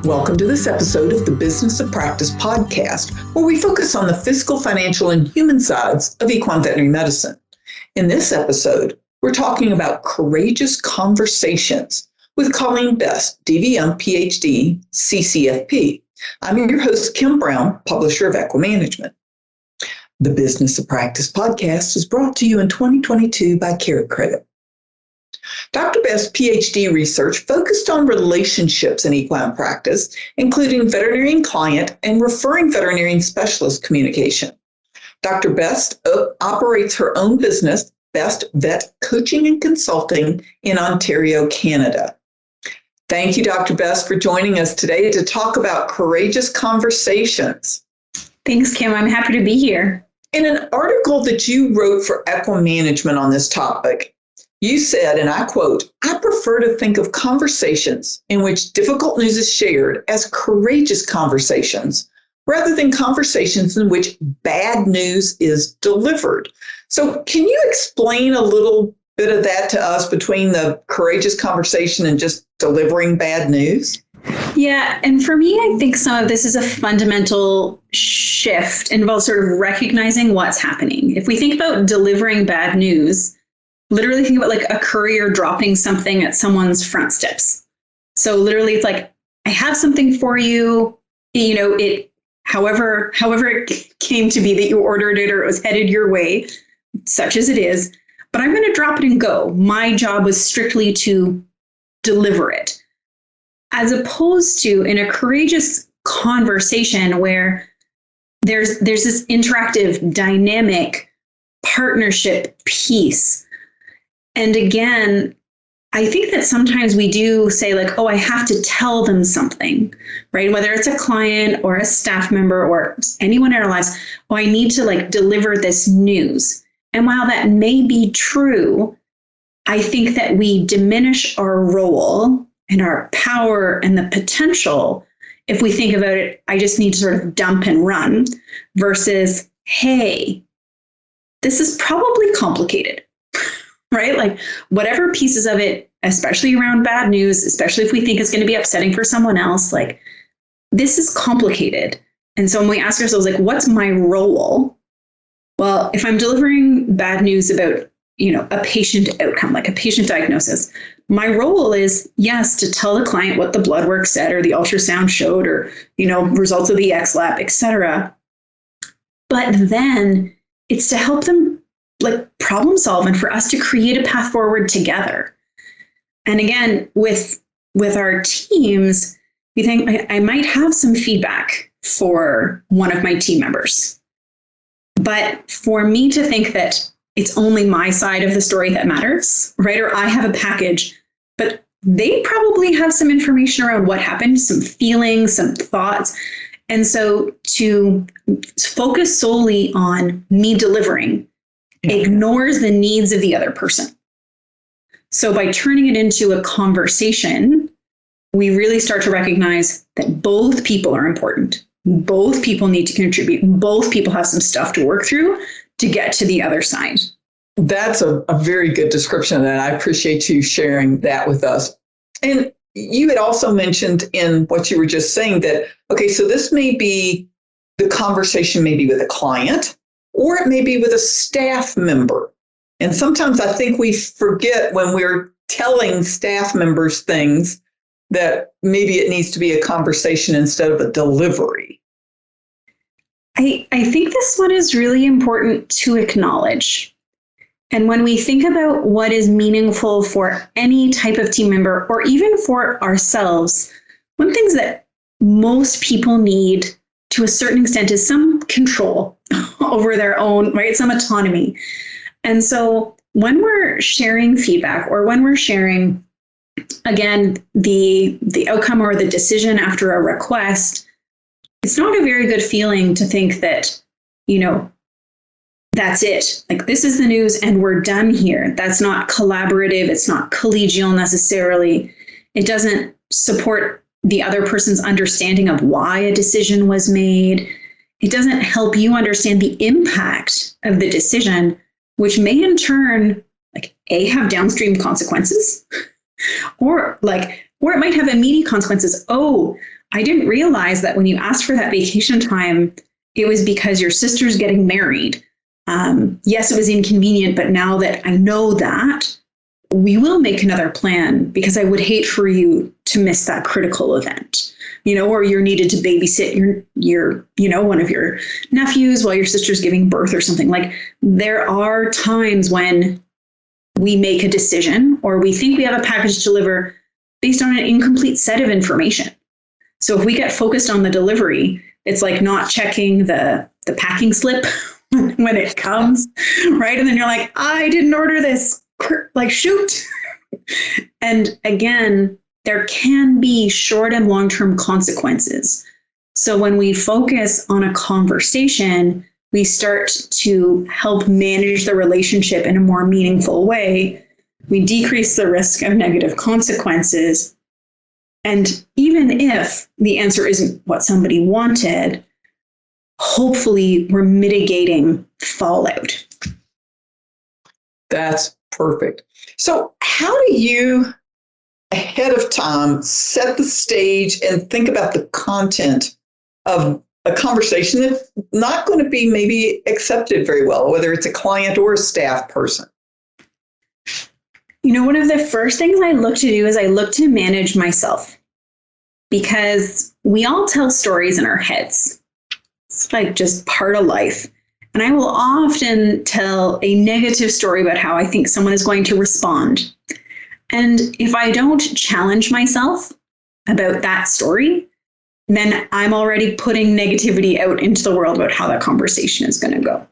Welcome to this episode of the Business of Practice podcast, where we focus on the physical, financial, and human sides of equine veterinary medicine. In this episode, we're talking about courageous conversations with Colleen Best, DVM, PhD, CCFP. I'm your host, Kim Brown, publisher of Equimanagement. The Business of Practice podcast is brought to you in 2022 by CareCredit. Dr. Best's PhD research focused on relationships in equine practice, including veterinarian client and referring veterinarian specialist communication. Dr. Best operates her own business, Best Vet Coaching and Consulting, in Ontario, Canada. Thank you, Dr. Best, for joining us today to talk about courageous conversations. Thanks, Kim. I'm happy to be here. In an article that you wrote for Equimanagement on this topic, you said, and I quote, "I prefer to think of conversations in which difficult news is shared as courageous conversations rather than conversations in which bad news is delivered." So can you explain a little bit of that to us between the courageous conversation and just delivering bad news? Yeah, and for me, I think some of this is a fundamental shift, involves sort of recognizing what's happening. If we think about delivering bad news, literally think about like a courier dropping something at someone's front steps. So literally it's like, I have something for you, it however it came to be that you ordered it or it was headed your way, such as it is, but I'm going to drop it and go. My job was strictly to deliver it. As opposed to in a courageous conversation where there's this interactive, dynamic partnership piece. And again, I think that sometimes we do say like, oh, I have to tell them something, right? Whether it's a client or a staff member or anyone in our lives, oh, I need to like deliver this news. And while that may be true, I think that we diminish our role and our power and the potential if we think about it, I just need to sort of dump and run versus, hey, this is probably complicated. Right? Like whatever pieces of it, especially around bad news, especially if we think it's going to be upsetting for someone else, like this is complicated. And so when we ask ourselves, like, what's my role? Well, if I'm delivering bad news about, a patient outcome, like a patient diagnosis, my role is, yes, to tell the client what the blood work said or the ultrasound showed or, results of the X-lab, et cetera. But then it's to help them like problem solve and for us to create a path forward together. And again, with our teams, we think I might have some feedback for one of my team members. But for me to think that it's only my side of the story that matters, right? Or I have a package, but they probably have some information around what happened, some feelings, some thoughts. And so to focus solely on me delivering ignores the needs of the other person. So by turning it into a conversation, we really start to recognize that both people are important. Both people need to contribute. Both people have some stuff to work through to get to the other side. That's a very good description of that. I appreciate you sharing that with us. And you had also mentioned in what you were just saying that, okay, so this may be the conversation maybe with a client, or it may be with a staff member. And sometimes I think we forget when we're telling staff members things that maybe it needs to be a conversation instead of a delivery. I think this one is really important to acknowledge. And when we think about what is meaningful for any type of team member, or even for ourselves, one of the things that most people need to a certain extent is some control over their own, right? Some autonomy. And so when we're sharing feedback or when we're sharing, again, the outcome or the decision after a request, it's not a very good feeling to think that, that's it. Like this is the news and we're done here. That's not collaborative. It's not collegial necessarily. It doesn't support the other person's understanding of why a decision was made. It doesn't help you understand the impact of the decision which may in turn have downstream consequences, or it might have immediate consequences. Oh, I didn't realize that when you asked for that vacation time, it was because your sister's getting married. Yes, it was inconvenient, but now that I know that, we will make another plan, because I would hate for you to miss that critical event, or you're needed to babysit your one of your nephews while your sister's giving birth or something. There are times when we make a decision or we think we have a package to deliver based on an incomplete set of information. So if we get focused on the delivery, it's like not checking the packing slip when it comes, right? And then you're like, I didn't order this. Shoot. And again, there can be short and long-term consequences. So when we focus on a conversation, we start to help manage the relationship in a more meaningful way. We decrease the risk of negative consequences. And even if the answer isn't what somebody wanted, hopefully we're mitigating fallout. That's perfect. So how do you, ahead of time, set the stage and think about the content of a conversation that's not going to be maybe accepted very well, whether it's a client or a staff person? One of the first things I look to do is I look to manage myself, because we all tell stories in our heads. It's just part of life. And I will often tell a negative story about how I think someone is going to respond. And if I don't challenge myself about that story, then I'm already putting negativity out into the world about how that conversation is going to go.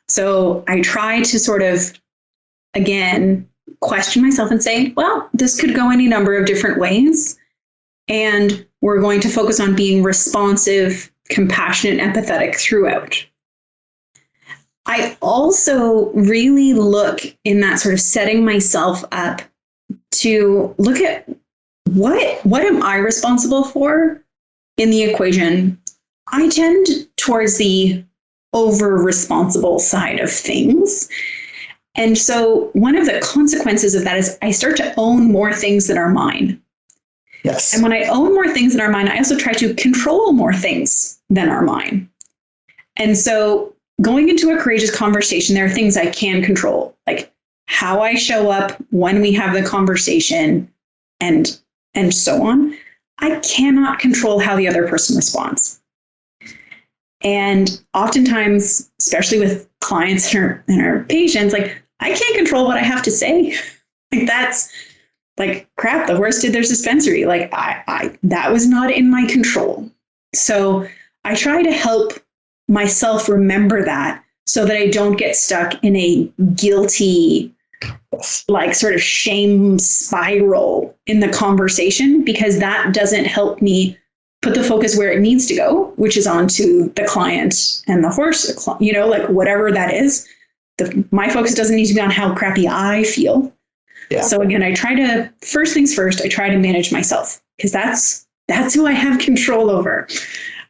So I try to sort of, again, question myself and say, well, this could go any number of different ways. And we're going to focus on being responsive, compassionate, empathetic throughout. I also really look in that sort of setting myself up to look at what am I responsible for in the equation. I tend towards the over-responsible side of things. And so one of the consequences of that is I start to own more things that are mine. Yes. And when I own more things that are mine, I also try to control more things than are mine. And so going into a courageous conversation, there are things I can control, like how I show up when we have the conversation and so on. I cannot control how the other person responds. And oftentimes, especially with clients and our patients, I can't control what I have to say. That's crap, the horse did their dispensary. That was not in my control. So I try to help myself remember that so that I don't get stuck in a guilty, sort of shame spiral in the conversation, because that doesn't help me put the focus where it needs to go, which is onto the client and the horse, whatever that is. My focus doesn't need to be on how crappy I feel. Yeah. So again, first things first, I try to manage myself, because that's who I have control over,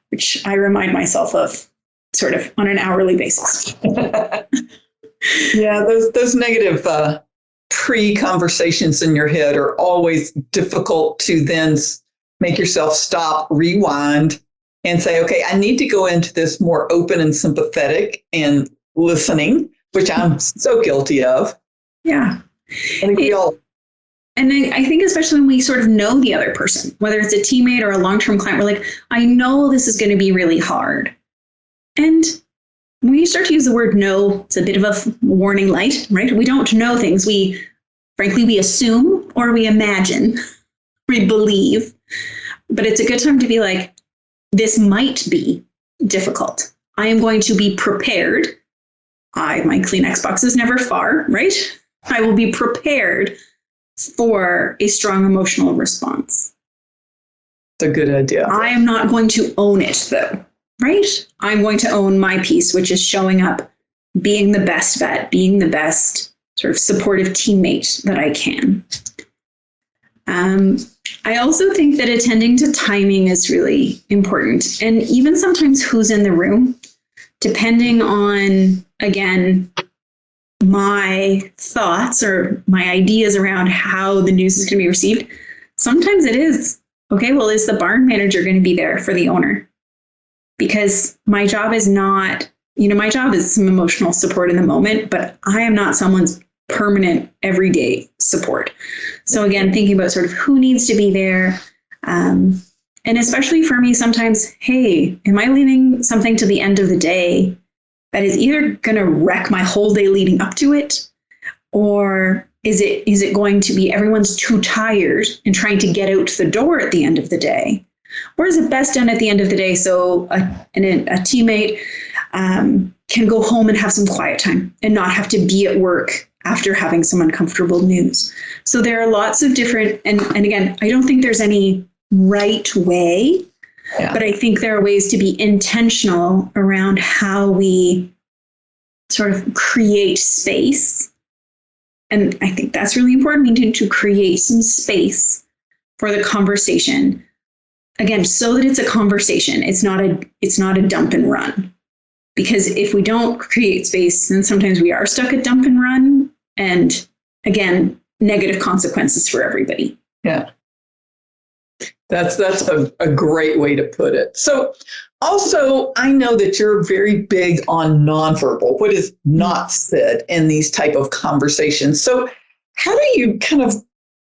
which I remind myself of sort of on an hourly basis. Yeah, those negative pre-conversations in your head are always difficult to then make yourself stop, rewind, and say, okay, I need to go into this more open and sympathetic and listening, which I'm so guilty of. Yeah. I think we all. And I think especially when we sort of know the other person, whether it's a teammate or a long-term client, we're like, I know this is going to be really hard. And when you start to use the word know, it's a bit of a warning light, right? We don't know things. Frankly, we assume or we imagine, we believe, but it's a good time to be like, this might be difficult. I am going to be prepared. My Kleenex box is never far, right? I will be prepared for a strong emotional response. It's a good idea. I am not going to own it, though, right? I'm going to own my piece, which is showing up, being the best vet, being the best sort of supportive teammate that I can. I also think that attending to timing is really important. And even sometimes who's in the room, depending on, again, my thoughts or my ideas around how the news is going to be received, sometimes it is, okay, well, is the barn manager going to be there for the owner? Because my job is not, my job is some emotional support in the moment, but I am not someone's permanent everyday support. So again, thinking about sort of who needs to be there. And especially for me, sometimes, hey, am I leaving something to the end of the day that is either going to wreck my whole day leading up to it, or is it going to be everyone's too tired and trying to get out the door at the end of the day? Or is it best done at the end of the day so a teammate can go home and have some quiet time and not have to be at work after having some uncomfortable news? So there are lots of different, and again, I don't think there's any right way, but I think there are ways to be intentional around how we sort of create space. And I think that's really important. We need to create some space for the conversation. Again, so that it's a conversation. It's not a dump and run. Because if we don't create space, then sometimes we are stuck at dump and run. And again, negative consequences for everybody. Yeah. That's a great way to put it. So also, I know that you're very big on nonverbal, what is not said in these type of conversations. So how do you kind of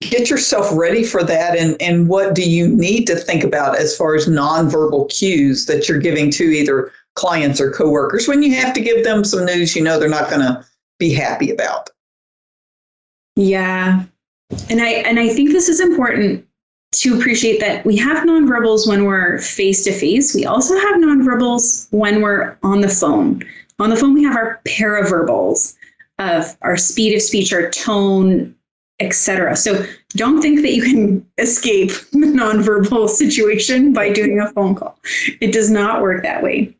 get yourself ready for that? And what do you need to think about as far as nonverbal cues that you're giving to either clients or coworkers when you have to give them some news they're not going to be happy about? Yeah. And I think this is important to appreciate that we have nonverbals when we're face to face. We also have nonverbals when we're on the phone. On the phone, we have our paraverbals of our speed of speech, our tone, etc. So don't think that you can escape the nonverbal situation by doing a phone call. It does not work that way.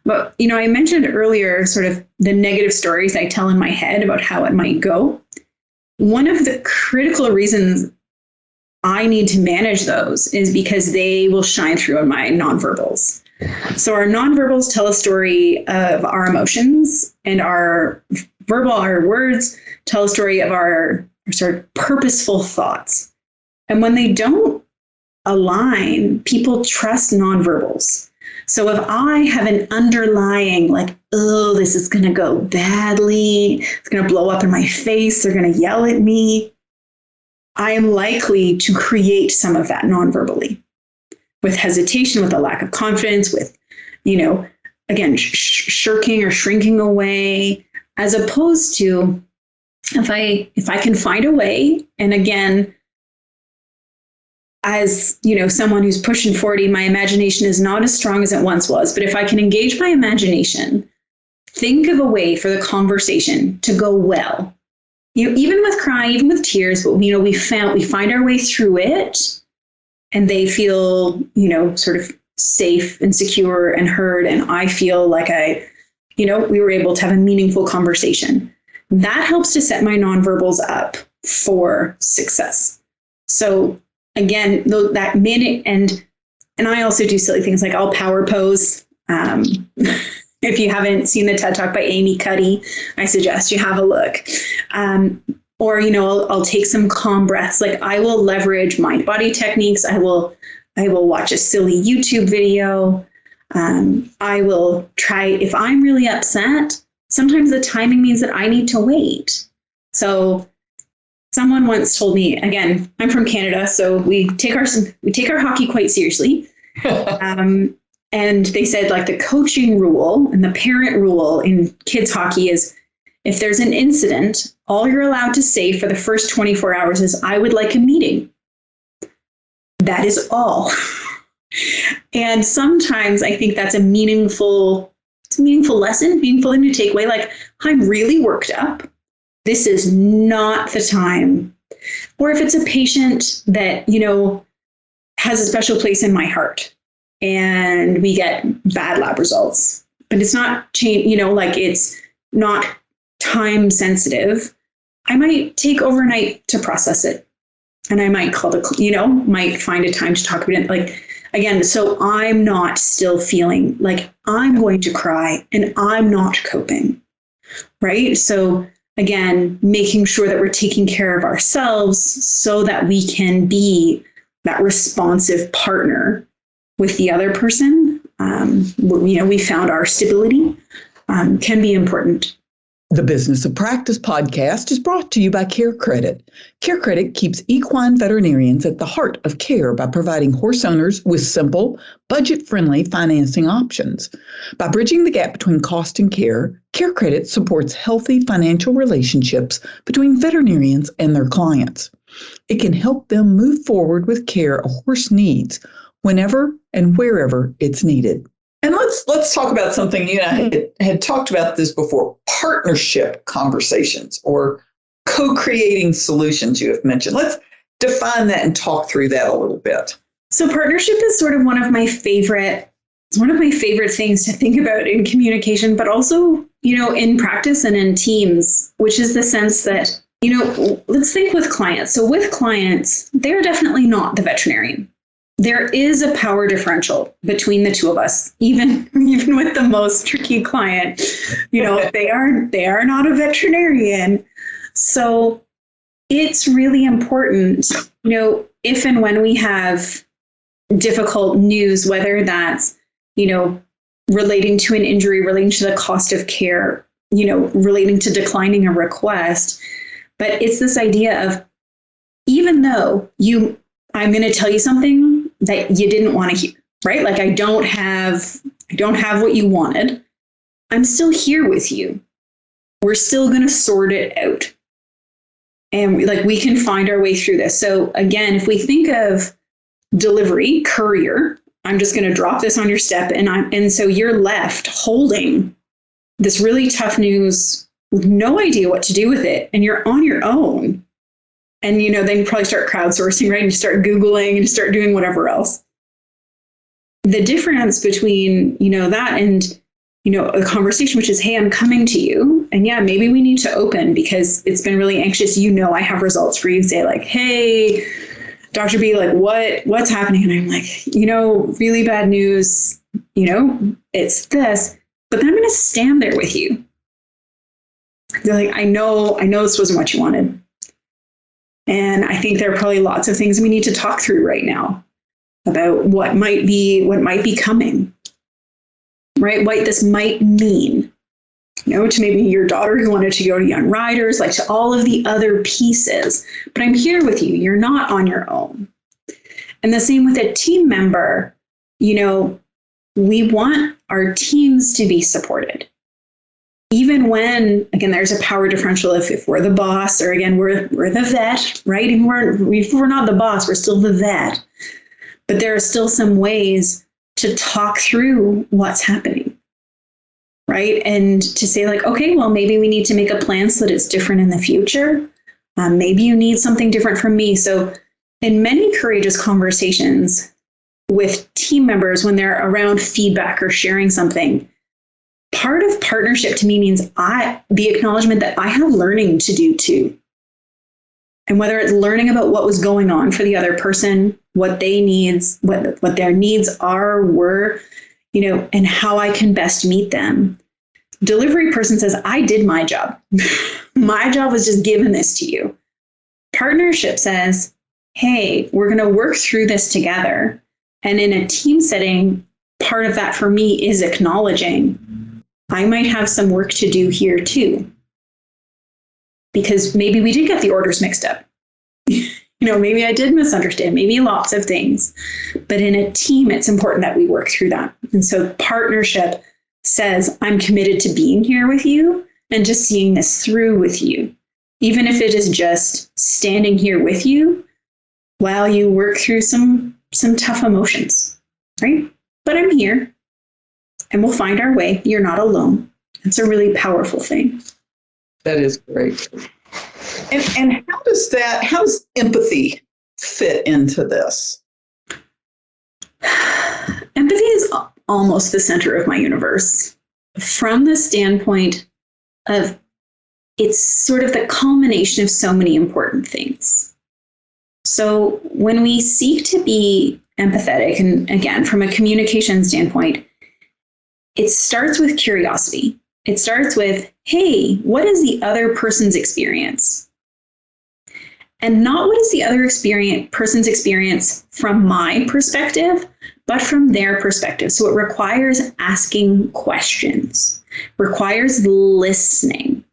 But, I mentioned earlier sort of the negative stories I tell in my head about how it might go. One of the critical reasons I need to manage those is because they will shine through on my nonverbals. So our nonverbals tell a story of our emotions, and our words tell a story of our sort of purposeful thoughts. And when they don't align, people trust nonverbals. So if I have an underlying this is going to go badly, it's going to blow up in my face, they're going to yell at me, I am likely to create some of that nonverbally with hesitation, with a lack of confidence, with, again, shirking or shrinking away, as opposed to if I can find a way. And again, as someone who's pushing 40, my imagination is not as strong as it once was. But if I can engage my imagination, think of a way for the conversation to go well. Even with crying, even with tears, but we find our way through it, and they feel, sort of safe and secure and heard, and I feel like we were able to have a meaningful conversation. That helps to set my nonverbals up for success. So again, that minute, and I also do silly things like I'll power pose. If you haven't seen the TED Talk by Amy Cuddy, I suggest you have a look. Or, I'll take some calm breaths. Like I will leverage mind-body techniques. I will watch a silly YouTube video. I will try, if I'm really upset, sometimes the timing means that I need to wait. So someone once told me, again, I'm from Canada, so we take our hockey quite seriously. And they said the coaching rule and the parent rule in kids hockey is if there's an incident, all you're allowed to say for the first 24 hours is, I would like a meeting. That is all. And sometimes I think that's a meaningful lesson, meaningful thing to take away. I'm really worked up. This is not the time. Or if it's a patient that, has a special place in my heart, and we get bad lab results, but it's not it's not time sensitive, I might take overnight to process it. And I might call might find a time to talk about it. Again, so I'm not still feeling like I'm going to cry and I'm not coping. Right. So again, making sure that we're taking care of ourselves so that we can be that responsive partner with the other person. We found our stability can be important. The Business of Practice podcast is brought to you by CareCredit. CareCredit keeps equine veterinarians at the heart of care by providing horse owners with simple, budget-friendly financing options. By bridging the gap between cost and care, CareCredit supports healthy financial relationships between veterinarians and their clients. It can help them move forward with care a horse needs whenever and wherever it's needed. And let's talk about something, I had talked about this before, partnership conversations or co-creating solutions you have mentioned. Let's define that and talk through that a little bit. So partnership is sort of one of my favorite things to think about in communication, but also, in practice and in teams, which is the sense that, let's think with clients. So with clients, they're definitely not the veterinarian. There is a power differential between the two of us, even with the most tricky client. They are not a veterinarian. So it's really important, if and when we have difficult news, whether that's, relating to an injury, relating to the cost of care, relating to declining a request. But it's this idea of, even though I'm going to tell you something that you didn't want to hear, right? Like I don't have what you wanted. I'm still here with you. We're still going to sort it out. And we can find our way through this. So again, if we think of delivery, courier, I'm just going to drop this on your step. And so you're left holding this really tough news with no idea what to do with it. And you're on your own. And, then you probably start crowdsourcing, right? And you start Googling and you start doing whatever else. The difference between, that and, a conversation, which is, hey, I'm coming to you. And yeah, maybe we need to open because it's been really anxious. I have results for you. Say like, hey, Dr. B, what's happening? And I'm like, really bad news, it's this. But then I'm going to stand there with you. They're like, I know this wasn't what you wanted. And I think there are probably lots of things we need to talk through right now about what might be coming, right? What this might mean, to maybe your daughter who wanted to go to Young Riders, to all of the other pieces. But I'm here with you. You're not on your own. And the same with a team member. We want our teams to be supported. Even when, again, there's a power differential if we're the boss, or again, we're the vet, right? And if we're not the boss, we're still the vet. But there are still some ways to talk through what's happening, right? And to say okay, well, maybe we need to make a plan so that it's different in the future. Maybe you need something different from me. So in many courageous conversations with team members, when they're around feedback or sharing something, part of partnership to me means the acknowledgement that I have learning to do too. And whether it's learning about what was going on for the other person, what they needs, what their needs were, and how I can best meet them. Delivery person says, I did my job. My job was just giving this to you. Partnership says, hey, we're going to work through this together. And in a team setting, part of that for me is acknowledging I might have some work to do here too. Because maybe we did get the orders mixed up. Maybe I did misunderstand, maybe lots of things. But in a team, it's important that we work through that. And so partnership says, I'm committed to being here with you and just seeing this through with you. Even if it is just standing here with you while you work through some tough emotions, right? But I'm here. And we'll find our way. You're not alone. It's a really powerful thing. That is great. And how does empathy fit into this? Empathy is almost the center of my universe from the standpoint of it's sort of the culmination of so many important things. So when we seek to be empathetic, and again, from a communication standpoint, it starts with curiosity. it starts with, hey, what is the other person's experience? And not what is the other person's experience from my perspective, but from their perspective. So it requires asking questions, requires listening.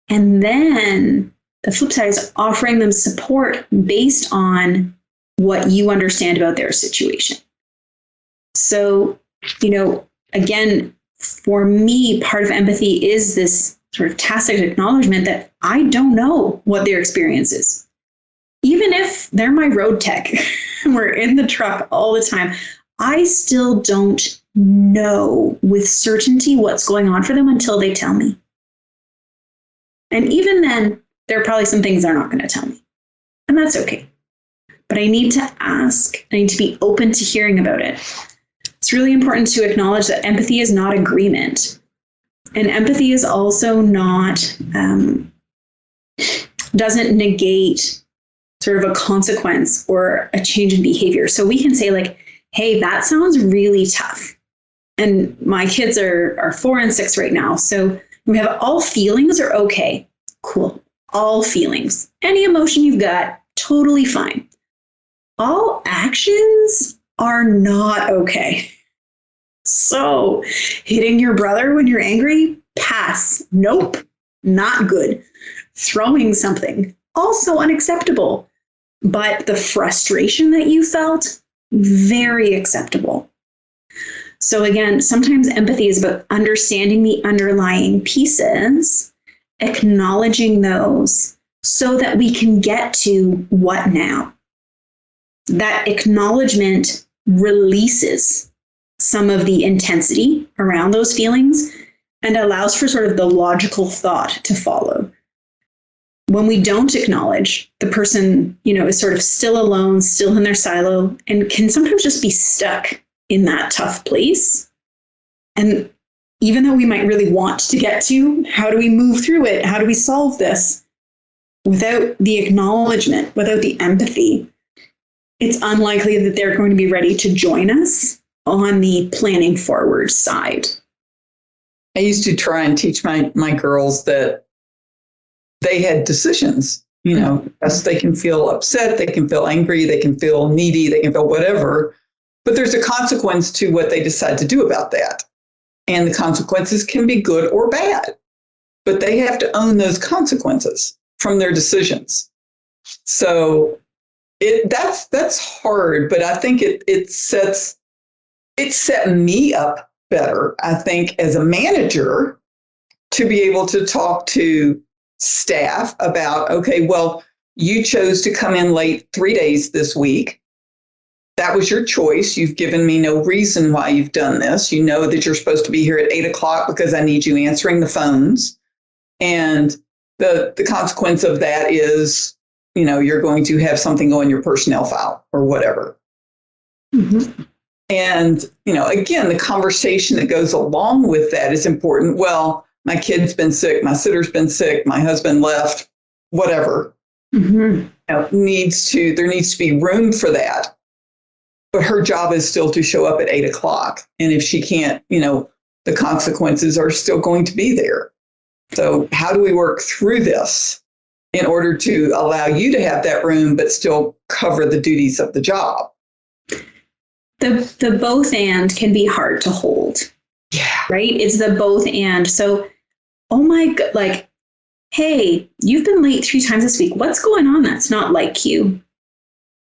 And then the flip side is offering them support based on what you understand about their situation. So, again, for me, part of empathy is this sort of tacit acknowledgement that I don't know what their experience is. Even if they're my road tech and we're in the truck all the time, I still don't know with certainty what's going on for them until they tell me. And even then, there are probably some things they're not going to tell me. And that's okay. But I need to ask. I need to be open to hearing about it. It's really important to acknowledge that empathy is not agreement. And empathy is also not, doesn't negate sort of a consequence or a change in behavior. So we can say like, hey, that sounds really tough. And my kids are 4 and 6 right now. So we have all feelings are okay. Cool. All feelings. Any emotion you've got, totally fine. All actions are not okay. So hitting your brother when you're angry, pass. Nope, not good. Throwing something, also unacceptable. But the frustration that you felt, very acceptable. So again, sometimes empathy is about understanding the underlying pieces, acknowledging those so that we can get to what now. That acknowledgement releases some of the intensity around those feelings and allows for sort of the logical thought to follow. When we don't acknowledge, the person, is sort of still alone, still in their silo, and can sometimes just be stuck in that tough place. And even though we might really want to get to, how do we move through it? How do we solve this? Without the acknowledgement, without the empathy, it's unlikely that they're going to be ready to join us on the planning forward side. I used to try and teach my girls that they had decisions. Yes, they can feel upset, they can feel angry, they can feel needy, they can feel whatever, but there's a consequence to what they decide to do about that. And the consequences can be good or bad, but they have to own those consequences from their decisions. So that's hard, but I think it set me up better, I think, as a manager, to be able to talk to staff about, okay, well, you chose to come in late 3 days this week. That was your choice. You've given me no reason why you've done this. You know that you're supposed to be here at 8:00 because I need you answering the phones. And the consequence of that is, you're going to have something go in your personnel file or whatever. Mm-hmm. And, again, the conversation that goes along with that is important. Well, my kid's been sick, my sitter's been sick, my husband left, whatever. Mm-hmm. There needs to be room for that. But her job is still to show up at 8:00. And if she can't, the consequences are still going to be there. So how do we work through this in order to allow you to have that room, but still cover the duties of the job? The both and can be hard to hold. Yeah. Right? It's the both and. So, oh my God, like, hey, you've been late 3 times this week. What's going on that's not like you?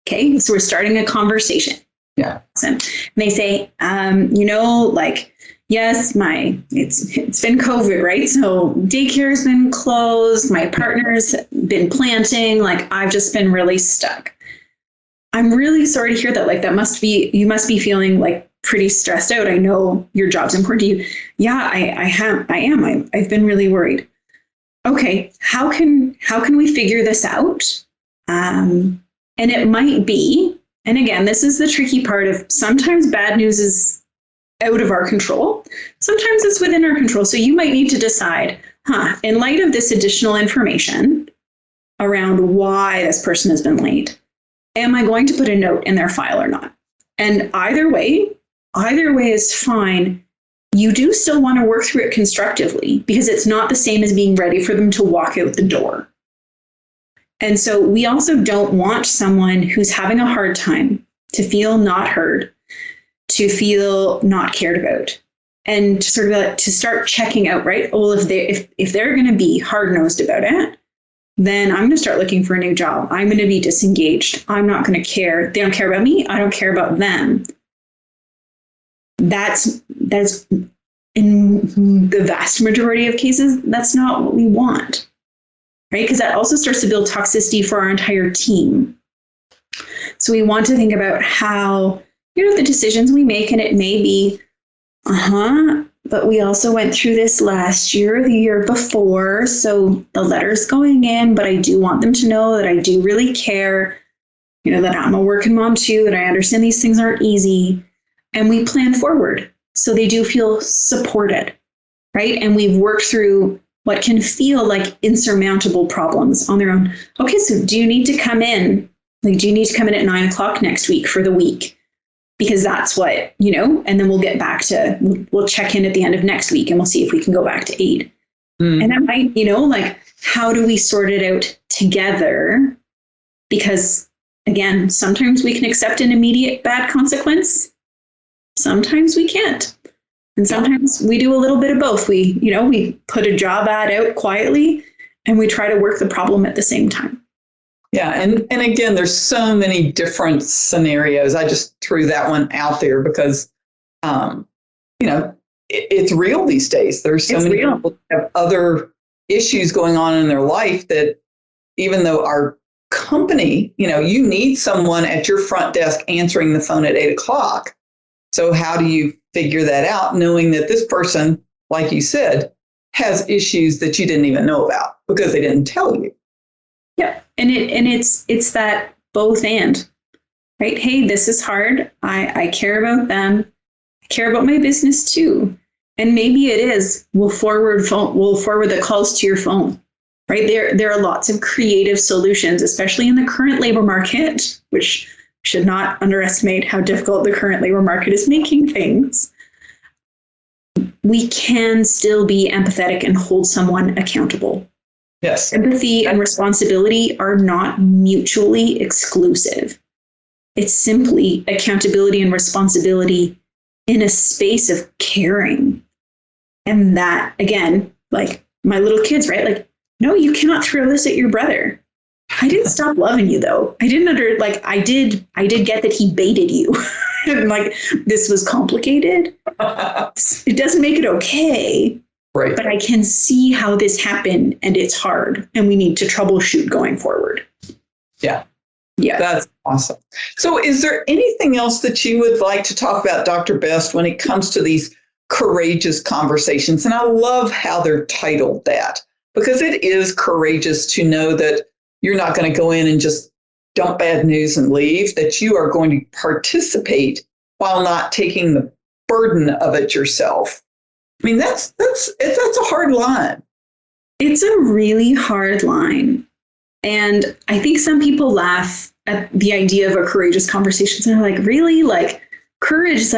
Okay, so we're starting a conversation. Yeah. And they say, yes, it's been COVID, right? So daycare's been closed. My partner's been planting. Like, I've just been really stuck. I'm really sorry to hear that. Like, you must be feeling like pretty stressed out. I know your job's important to you. Yeah, I am. I've been really worried. Okay, how can we figure this out? And it might be, and again, this is the tricky part of sometimes bad news is out of our control. Sometimes it's within our control. So you might need to decide, in light of this additional information around why this person has been late, am I going to put a note in their file or not? And either way is fine. you do still want to work through it constructively because it's not the same as being ready for them to walk out the door. And so we also don't want someone who's having a hard time to feel not heard, to feel not cared about, and to sort of to start checking out, right? Well, if they're going to be hard-nosed about it, then I'm going to start looking for a new job. I'm going to be disengaged. I'm not going to care. They don't care about me. I don't care about them. That's in the vast majority of cases, that's not what we want, right? Because that also starts to build toxicity for our entire team. So we want to think about how, the decisions we make, and it may be, but we also went through this last year, the year before, so the letter's going in, but I do want them to know that I do really care, that I'm a working mom too, that I understand these things aren't easy, and we plan forward so they do feel supported, right? And we've worked through what can feel like insurmountable problems on their own. Okay, so do you need to come in? Do you need to come in at 9:00 next week for the week? Because that's what, and then we'll get back to, we'll check in at the end of next week and we'll see if we can go back to 8. And that might, how do we sort it out together? Because again, sometimes we can accept an immediate bad consequence. Sometimes we can't. And sometimes we do a little bit of both. We put a job ad out quietly and we try to work the problem at the same time. Yeah. And again, there's so many different scenarios. I just threw that one out there because, it's real these days. There's so many people who have other issues going on in their life that even though our company, you need someone at your front desk answering the phone at 8:00. So how do you figure that out, knowing that this person, like you said, has issues that you didn't even know about because they didn't tell you? Yeah. And it's that both and, right? Hey, this is hard. I care about them. I care about my business too. And maybe it is, we'll forward the calls to your phone, right? There are lots of creative solutions, especially in the current labor market, which should not underestimate how difficult the current labor market is making things. We can still be empathetic and hold someone accountable. Yes. Empathy and responsibility are not mutually exclusive. It's simply accountability and responsibility in a space of caring. And that, again, like my little kids, right? No, you cannot throw this at your brother. I didn't stop loving you though. I didn't I did get that he baited you. And this was complicated. It doesn't make it okay. Right. But I can see how this happened and it's hard and we need to troubleshoot going forward. Yeah. Yeah. That's awesome. So is there anything else that you would like to talk about, Dr. Best, when it comes to these courageous conversations? And I love how they're titled that, because it is courageous to know that you're not going to go in and just dump bad news and leave, that you are going to participate while not taking the burden of it yourself. I mean, that's a hard line. It's a really hard line. And I think some people laugh at the idea of a courageous conversation. And they're like, really? Courage is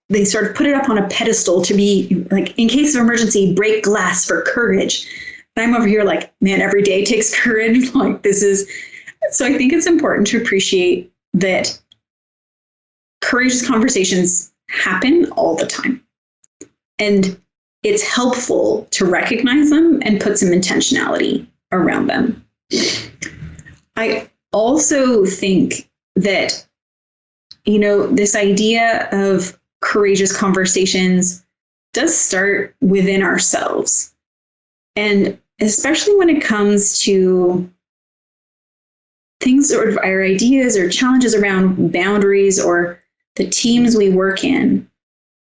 they sort of put it up on a pedestal to be in case of emergency, break glass for courage. And I'm over here man, every day takes courage. So I think it's important to appreciate that courageous conversations happen all the time. And it's helpful to recognize them and put some intentionality around them. I also think that, this idea of courageous conversations does start within ourselves. And especially when it comes to things, sort of our ideas or challenges around boundaries or the teams we work in,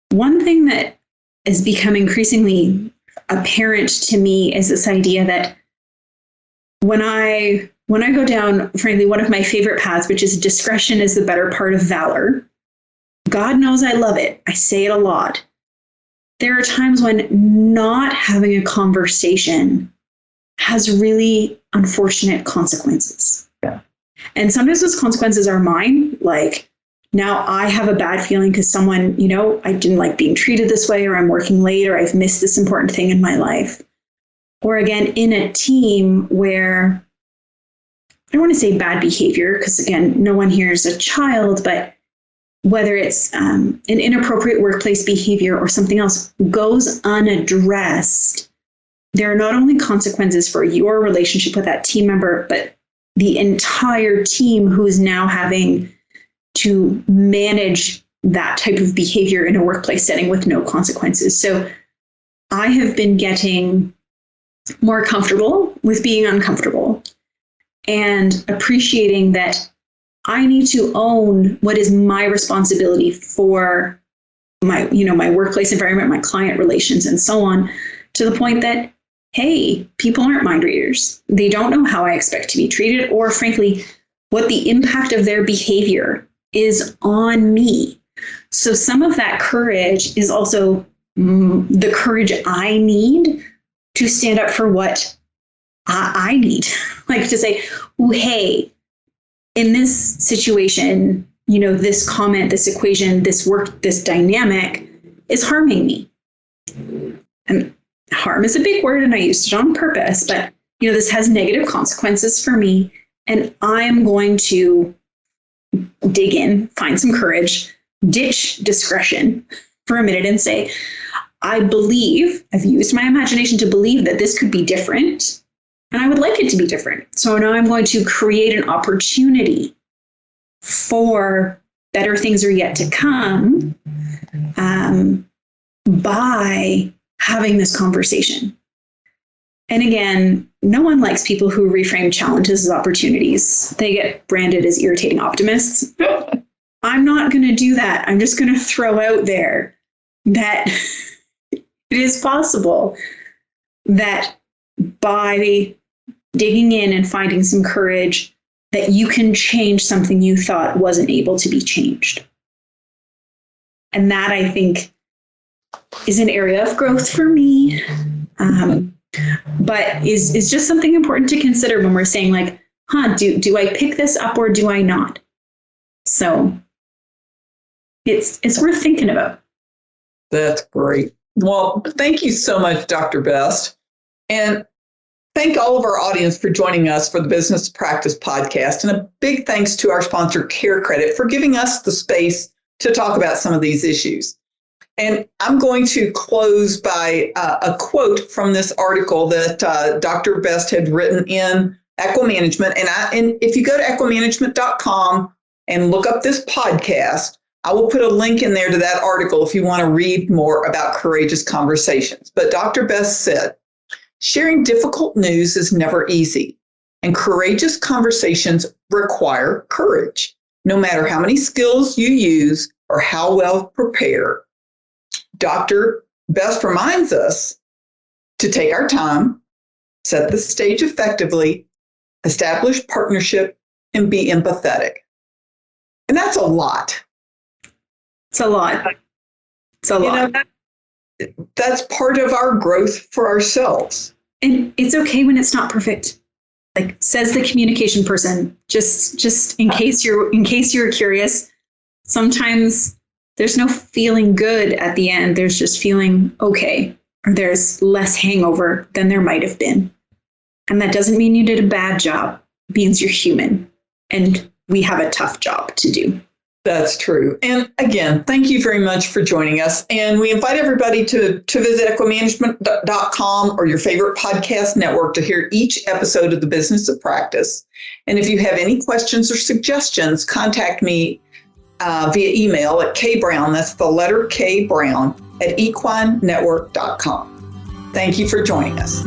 one thing that is become increasingly apparent to me is this idea that when I go down, frankly, one of my favorite paths, which is discretion is the better part of valor. God knows I love it. I say it a lot. There are times when not having a conversation has really unfortunate consequences. Yeah. And sometimes those consequences are mine, now I have a bad feeling because someone, I didn't like being treated this way, or I'm working late, or I've missed this important thing in my life. Or again, in a team where, I don't want to say bad behavior, because again, no one here is a child, but whether it's an inappropriate workplace behavior or something else goes unaddressed, there are not only consequences for your relationship with that team member, but the entire team who is now having to manage that type of behavior in a workplace setting with no consequences. So I have been getting more comfortable with being uncomfortable and appreciating that I need to own what is my responsibility for my, my workplace environment, my client relations, and so on, to the point that, hey, people aren't mind readers. They don't know how I expect to be treated, or frankly, what the impact of their behavior is on me. So some of that courage is also the courage I need to stand up for what I need. Like to say, oh, hey, in this situation, this comment, this equation, this work, this dynamic is harming me. And harm is a big word, and I used it on purpose, but this has negative consequences for me. And I'm going to dig in, find some courage, ditch discretion for a minute and say, I've used my imagination to believe that this could be different, and I would like it to be different. So now I'm going to create an opportunity for better things are yet to come by having this conversation. And again, no one likes people who reframe challenges as opportunities. They get branded as irritating optimists. I'm not going to do that. I'm just going to throw out there that it is possible that by digging in and finding some courage, that you can change something you thought wasn't able to be changed. And that, I think, is an area of growth for me, but is just something important to consider when we're saying, like, do I pick this up or do I not? So it's worth thinking about. That's great. Well, thank you so much, Dr. Best. And thank all of our audience for joining us for the Business Practice Podcast. And a big thanks to our sponsor, CareCredit, for giving us the space to talk about some of these issues. And I'm going to close by a quote from this article that Dr. Best had written in Equimanagement. And if you go to equimanagement.com and look up this podcast, I will put a link in there to that article if you want to read more about courageous conversations. But Dr. Best said, sharing difficult news is never easy, and courageous conversations require courage. No matter how many skills you use or how well prepared, Dr. Best reminds us to take our time, set the stage effectively, establish partnership, and be empathetic. And that's a lot. It's a lot. It's a lot. That's part of our growth for ourselves. And it's okay when it's not perfect. Like, says the communication person, just in case you're curious, sometimes there's no feeling good at the end. There's just feeling okay, or there's less hangover than there might have been. And that doesn't mean you did a bad job. It means you're human, and we have a tough job to do. That's true. And again, thank you very much for joining us. And we invite everybody to visit equimanagement.com or your favorite podcast network to hear each episode of the Business of Practice. And if you have any questions or suggestions, contact me via email at kbrown, that's the letter K Brown, at equinenetwork.com. Thank you for joining us.